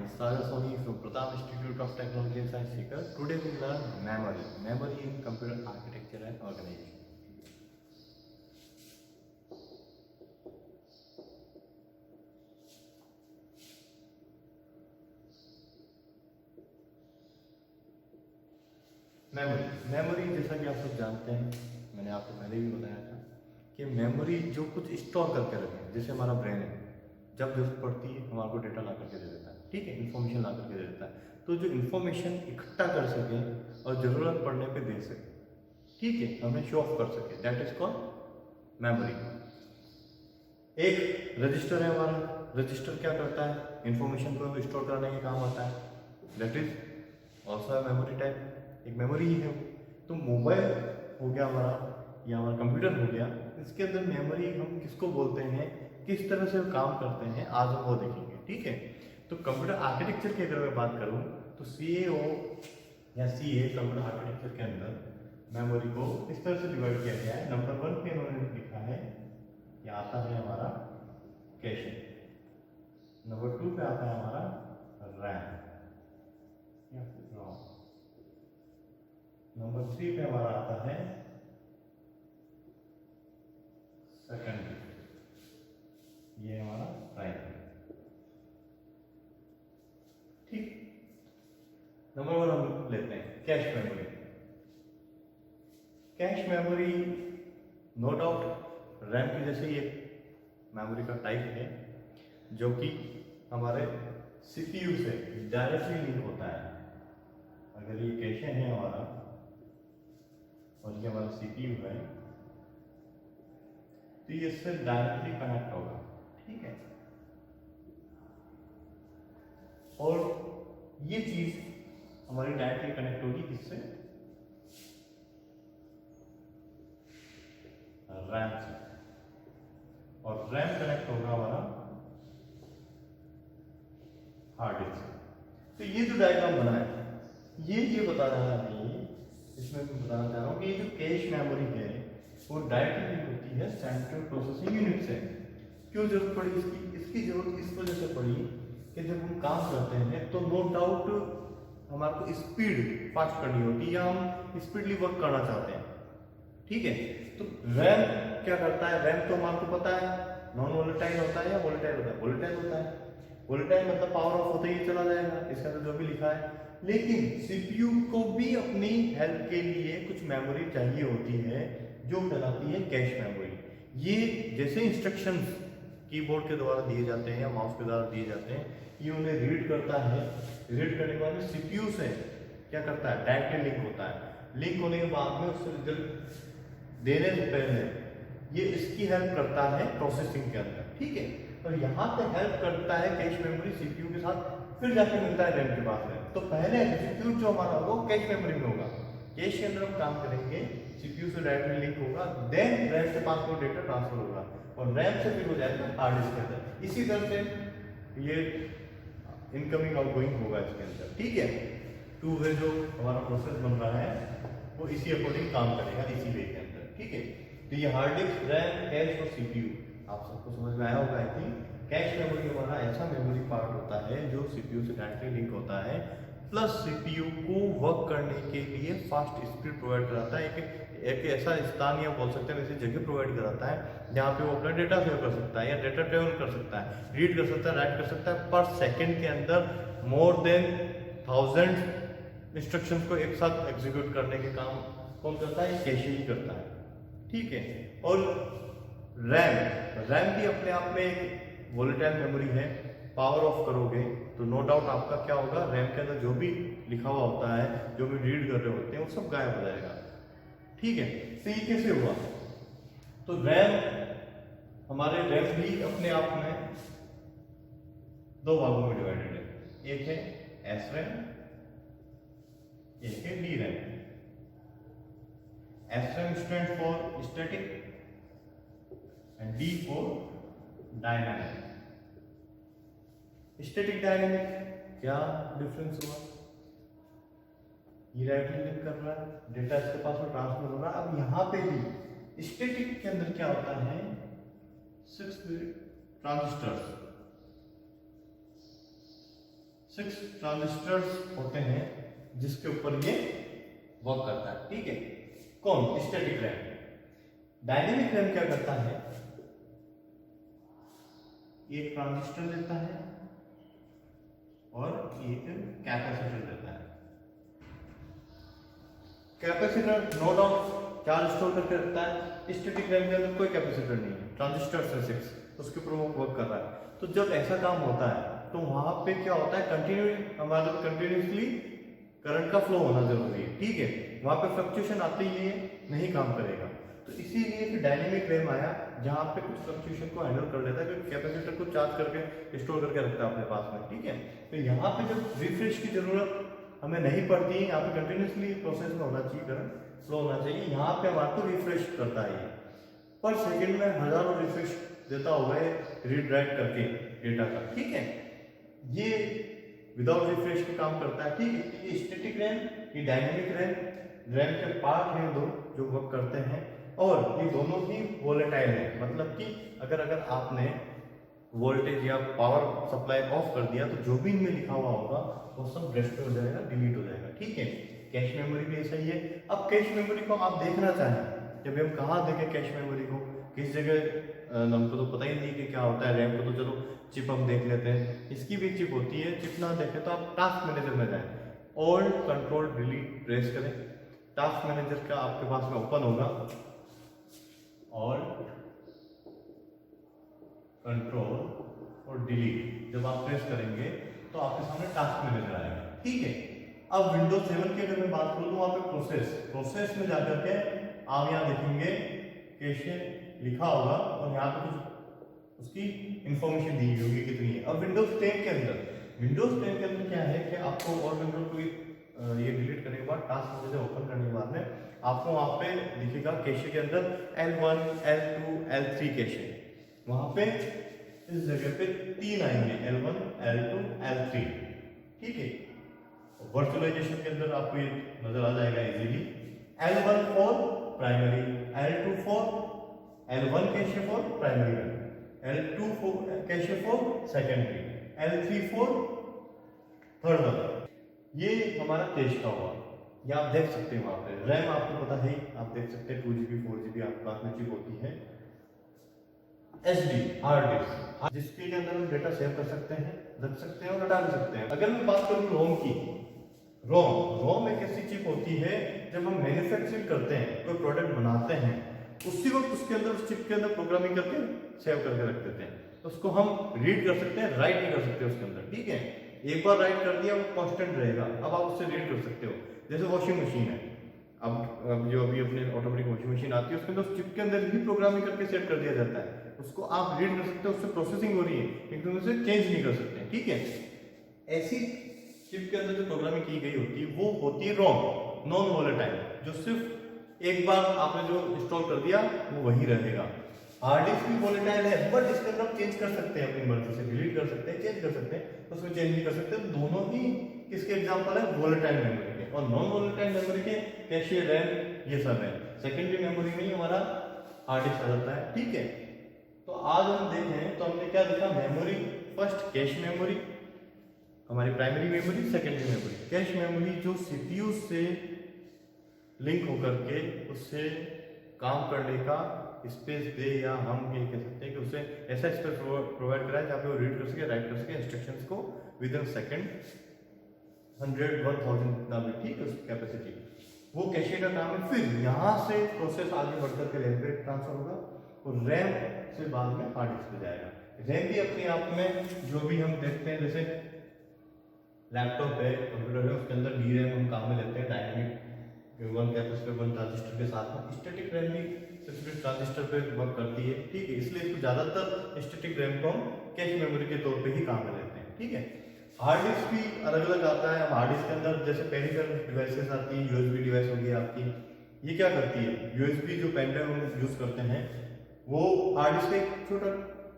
is Sagar Soni from Pratap Institute of Technology and Science Seeker. Today we learn memory. Memory in computer architecture and organization. Memory जैसा कि आप सब जानते हैं, मैंने आपको पहले भी बताया था कि मेमोरी जो कुछ स्टोर करके रखे, जैसे हमारा ब्रेन है, जब जरूरत पड़ती है हमारे को डेटा ला करके दे देता है, ठीक है, इन्फॉर्मेशन ला करके दे देता है। तो जो इन्फॉर्मेशन इकट्ठा कर सके और ज़रूरत पड़ने पे दे सके, ठीक है, हमें शो ऑफ कर सके, दैट इज कॉल्ड मेमोरी। एक रजिस्टर है हमारा, रजिस्टर क्या करता है, इन्फॉर्मेशन को स्टोर करने के काम आता है, that is also memory type, एक मेमोरी ही है। तो मोबाइल हो गया हमारा या हमारा कंप्यूटर हो गया, इसके अंदर मेमोरी हम किसको बोलते हैं, किस तरह से काम करते हैं, आज हम वो देखेंगे, ठीक है। तो कंप्यूटर आर्किटेक्चर की अगर मैं बात करूं तो CAO या CA कंप्यूटर आर्किटेक्चर के अंदर मेमोरी को इस तरह से डिवाइड किया गया है। नंबर 1 पे उन्होंने लिखा है कि आता है हमारा कैशे, नंबर 2 पे आता है हमारा रैम या फिर रॉम, नंबर 3 पे हमारा आता है सेकेंडरी, ये हमारा प्राइमरी, ठीक। नंबर 1 हम लेते हैं cache memory. Cache memory no doubt RAM की जैसे ही एक मेमोरी का टाइप है जो कि हमारे CPU से डायरेक्टली लिंक होता है। अगर ये कैश है हमारा और ये हमारा CPU है तो ये इससे डायरेक्टली कनेक्ट होगा, ठीक है। और ये चीज हमारी डायरेक्टली कनेक्ट होगी किससे, रैम से, और रैम कनेक्ट होगा हमारा हार्ड डिस्क से। तो ये जो डायग्राम बना है ये बता रहा है, इसमें मैं बताना चाह रहा हूँ कि ये जो कैश मेमोरी है वो डायरेक्टली लिंक होती है सेंट्रल प्रोसेसिंग यूनिट से। क्यों जरूरत पड़ी इसकी जरूरत इस वजह से पड़ी कि जब हम काम करते हैं तो नो डाउट हमारे को स्पीड फास्ट करनी होती है या हम स्पीडली वर्क करना चाहते हैं, ठीक है। तो रैम क्या करता है, रैम तो हमारे को पता है नॉन वोलेटाइल होता है या वोलेटाइल होता है, वोलेटाइल होता है। वोलेटाइल मतलब पावर ऑफ होते ही चला जाएगा, इसके अंदर जो भी लिखा है। लेकिन CPU को भी अपनी हेल्प के लिए कुछ मेमोरी चाहिए होती है जो कहलाती है कैश मेमोरी। ये जैसे इंस्ट्रक्शंस कीबोर्ड के द्वारा दिए जाते हैं या माउस के द्वारा दिए जाते हैं, ये उन्हें रीड करता है, रीड करने के बाद में CPU से क्या करता है, डायरेक्टली लिंक होता है। लिंक होने के बाद में उससे रिजल्ट देने से पहले ये इसकी हेल्प करता है प्रोसेसिंग के अंदर, ठीक है। और यहाँ पे हेल्प करता है कैश मेमोरी CPU के साथ, फिर जाके मिलता है रैम के पास में। तो पहले एग्जीक्यूट जो हमारा होगा वो कैश मेमोरी में होगा, कैश के अंदर हम काम करेंगे, CPU से डायरेक्टली लिंक होगा, देन रैम के पास वो डेटा ट्रांसफर होगा और रैम से फिर हो जाएगा हार्ड डिस्क के अंदर। इसी तरह से ये इनकमिंग आउटगोइंग होगा इसके अंदर, ठीक है। 2 वे जो हमारा प्रोसेस बन रहा है वो इसी अकॉर्डिंग काम करेगा, इसी वे के अंदर, ठीक है। तो ये हार्ड डिस्क, रैम, कैश और CPU आप सबको समझ में आया होगा। आई थिंक कैश मेमोरी हमारा ऐसा मेमोरी पार्ट होता है जो CPU से डायरेक्टली लिंक होता है, प्लस CPU को वर्क करने के लिए फास्ट स्पीड प्रोवाइड कराता है, एक ऐसा स्थान या बोल सकते हैं वैसे जगह प्रोवाइड कराता है जहाँ पे वो अपना डेटा सेव कर सकता है या डेटा ट्रेवल कर सकता है, रीड कर सकता है, राइट कर सकता है। पर सेकंड के अंदर मोर देन 1000 इंस्ट्रक्शंस को एक साथ एग्जीक्यूट करने के काम कौन करता है, कैश ही करता है, ठीक है। और रैम भी अपने आप में एक वोलेटाइल मेमोरी है। पावर ऑफ करोगे तो नो डाउट आपका क्या होगा, रैम के अंदर जो भी लिखा हुआ होता है, जो भी रीड कर रहे होते हैं वो सब गायब हो जाएगा, ठीक है। तो ये कैसे हुआ, तो हमारे रैम भी अपने आप में 2 भागों में डिवाइडेड है, एक है SRAM, एक है DRAM। SRAM stand for static and D for dynamic. Static dynamic क्या डिफरेंस हुआ, ये डायरेक्टली लिंक कर रहा है, डेटा इसके पास में ट्रांसफर हो रहा है। अब यहाँ पे भी स्टैटिक के अंदर क्या होता है, 6 ट्रांजिस्टर्स, 6 ट्रांजिस्टर्स होते हैं जिसके ऊपर ये वर्क करता है, ठीक है। कौन? Static RAM. डायनेमिक रैम क्या करता है, एक ट्रांजिस्टर देता है और एक कैपेसिटर देता है। Capacitor no doubt charge store करके रखता है। स्टैटिक रैम के अंदर कोई कैपेसिटर नहीं है, ट्रांजिस्टर से 6 उसके ऊपर वो वर्क कर रहा है। तो जब ऐसा काम होता है तो वहां पे क्या होता है, हमारे कंटिन्यूसली करंट का फ्लो होना जरूरी है, ठीक है। वहां पे फ्लक्चुएशन आते ही ये नहीं काम करेगा। तो इसीलिए फिर डायनेमिक रैम आया जहां पे कुछ फ्लक्चुएशन को हैंडल कर लेता है, क्योंकि कैपेसिटर को चार्ज करके स्टोर करके रखता है अपने पास में, ठीक है। तो यहाँ पे जब रिफ्रेश की जरूरत हमें नहीं पड़ती है, यहाँ पे कंटिन्यूसली प्रोसेस में होना चाहिए, करंट फ्लो होना चाहिए। यहाँ पे हमारे को रिफ्रेश करता है ये पर सेकंड में हजारों रिफ्रेश देता होगा रीड राइट करके डेटा का, ठीक है। ये विदाउट रिफ्रेश के काम करता है, ठीक है। ये स्टैटिक रैम, ये डायनेमिक रैम के पार्ट हैं दो जो वर्क करते हैं, और ये दोनों ही वोलेटाइल है। मतलब कि अगर आपने वोल्टेज या पावर सप्लाई ऑफ कर दिया तो जो भी इनमें लिखा हुआ होगा वो सब डिस्ट्रॉय हो जाएगा, डिलीट हो जाएगा, ठीक है। कैश मेमोरी भी ऐसा ही है। अब कैश मेमोरी को आप देखना चाहें, जब हम कहाँ देखें कैश मेमोरी को, किस जगह, हमको तो पता ही नहीं कि क्या होता है। रैम को तो चलो चिप हम देख लेते हैं, इसकी भी चिप होती है। चिप ना देखें तो आप टास्क मैनेजर में जाएं, ऑल्ट कंट्रोल डिलीट प्रेस करें, टास्क मैनेजर का आपके पास में ओपन होगा। ऑल्ट कंट्रोल और डिलीट जब आप प्रेस करेंगे तो आपके सामने टास्क मैनेजर आएगा, ठीक है। अब विंडोज 7 की अगर मैं बात करूं तो वहां पे प्रोसेस में जाकर के आप यहाँ देखेंगे कैशे लिखा होगा और यहाँ पे कुछ उसकी इंफॉर्मेशन दी होगी कितनी है। अब विंडोज 10 के अंदर क्या है कि आपको और कंट्रोल को ये डिलीट करने के बाद टास्क मैनेजर ओपन करने के बाद में आपको वहां पे दिखेगा कैशे के अंदर L1, L2, L3 कैशे। वहां पे इस जगह पे 3 आएंगे, L1, L2, L3, ठीक है। वर्चुअलाइजेशन के अंदर आपको ये नजर आ जाएगा easily. L1 for primary, L2 for L1 cache for primary, L2 cache for secondary, L3 for third वाला। ये हमारा कैश का हुआ, ये आप देख सकते हैं। वहां पे रैम आपको पता है, आप देख सकते हैं 2GB 4GB आपके पास में चिप होती है। SD हार्ड डिस्क, जिसके अंदर हम डेटा सेव कर सकते हैं, रख सकते हैं और हटा भी सकते हैं। अगर मैं बात करूं रोम की, रोम एक ऐसी चिप होती है जब हम मैन्युफैक्चरिंग करते हैं, कोई प्रोडक्ट बनाते हैं, उसी वक्त उसके अंदर उस चिप के अंदर प्रोग्रामिंग करके सेव करके रख देते हैं। तो उसको हम रीड कर सकते हैं, राइट नहीं कर सकते उसके अंदर, ठीक है। एक बार राइट कर दिया वो कांस्टेंट रहेगा, अब आप उससे रीड कर सकते हो। जैसे वॉशिंग मशीन है, अब जो अभी अपने ऑटोमेटिक वॉशिंग मशीन आती है उसके अंदर चिप के अंदर ही प्रोग्रामिंग करके सेट कर दिया जाता है, उसको आप रीड कर सकते हो, उससे प्रोसेसिंग हो रही है, लेकिन उसे चेंज नहीं कर सकते, ठीक है। ऐसी चिप के अंदर जो प्रोग्रामिंग की गई होती है वो होती है रोम, नॉन वोलेटाइल, जो सिर्फ एक बार आपने जो इंस्टॉल कर दिया वो वही रहेगा। हार्ड डिस्क भी वोलेटाइल है, बट इसके अंदर आप चेंज कर सकते हैं अपनी मर्जी से, डिलीट कर सकते हैं, चेंज कर सकते हैं, तो उसको चेंज नहीं कर सकते। तो दोनों ही किसके एग्जांपल है, वोलेटाइल मेमोरी के। और नॉन वोलेटाइल मेमोरी के कैशे, रैम, ये सब है। सेकेंडरी मेमोरी में ही हमारा हार्ड डिस्क आ जाता है, ठीक है। तो आज हम देखें तो हमने क्या देखा, मेमोरी फर्स्ट कैश मेमोरी, हमारी primary memory, secondary memory. Cache memory जो सीपीयू से लिंक होकर के उससे काम करने का स्पेस दे, या हम ये कह सकते हैं कि उसे ऐसा स्पेस प्रोवाइड कराए जहाँ पे वो रीड कर सके, राइट कर सके इंस्ट्रक्शंस को विद इन सेकेंड, 100, 1000 जितना भी, ठीक है, उसकी कैपेसिटी, वो कैशे का काम है। फिर यहाँ से प्रोसेस आगे बढ़कर के रैम पे ट्रांसफर होगा और रैम से बाद में हार्ड डिस्क पे जाएगा। रैम भी अपने आप में जो भी हम देखते हैं, जैसे लैपटॉप है, कंप्यूटर है, उसके अंदर डी रैम हम काम में लेते हैं, डायनेमिक 1 कैपेसिटर 1 ट्रांजिस्टर के साथ में। स्टैटिक रैम भी सिर्फ ट्रांजिस्टर पे वर्क करती है, ठीक है, इसलिए इसको ज्यादातर स्टैटिक रैम को हम कैश मेमोरी के तौर पे ही काम में लेते हैं, ठीक है। हार्ड डिस्क भी अलग अलग आता है। हार्ड डिस्क के अंदर जैसे पेरिफेरल डिवाइसेस आती है, यूएसबी डिवाइस होगी आपकी, ये क्या करती है, यूएसबी जो पेन ड्राइव हम यूज करते हैं वो हार्ड डिस्क का एक छोटा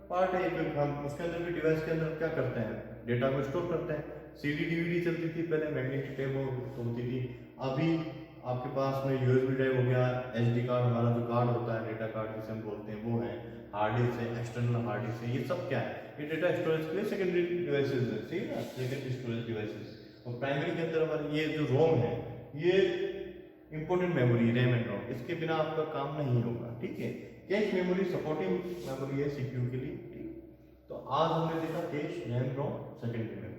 पार्ट है, हम उसके अंदर भी डिवाइस के अंदर क्या करते हैं, डेटा को स्टोर करते हैं। सीडी डीवीडी चलती थी पहले, मैग्नेटिक टेप होती थी, अभी आपके पास में यूएसबी ड्राइव हो गया, एसडी कार्ड, हमारा जो कार्ड होता है, डेटा कार्ड जिसे हम बोलते हैं, वो है, हार्ड डिस्क है, एक्सटर्नल हार्ड डिस्क है। ये सब क्या है, ये डेटा स्टोरेज के लिए सेकेंडरी डिवाइसेस है, ठीक है ना, सेकेंडरी स्टोरेज डिवाइसेस। और प्राइमरी के अंदर हमारे ये जो रोम है ये इंपॉर्टेंट मेमोरी रैम एंड रोम, इसके बिना आपका काम नहीं होगा, ठीक है। कैश मेमोरी सपोर्टिंग मेमोरी है सीपीयू के लिए, ठीक। तो आज हमने देखा कैश, रैम, रोम, सेकेंडरी मेमोरी।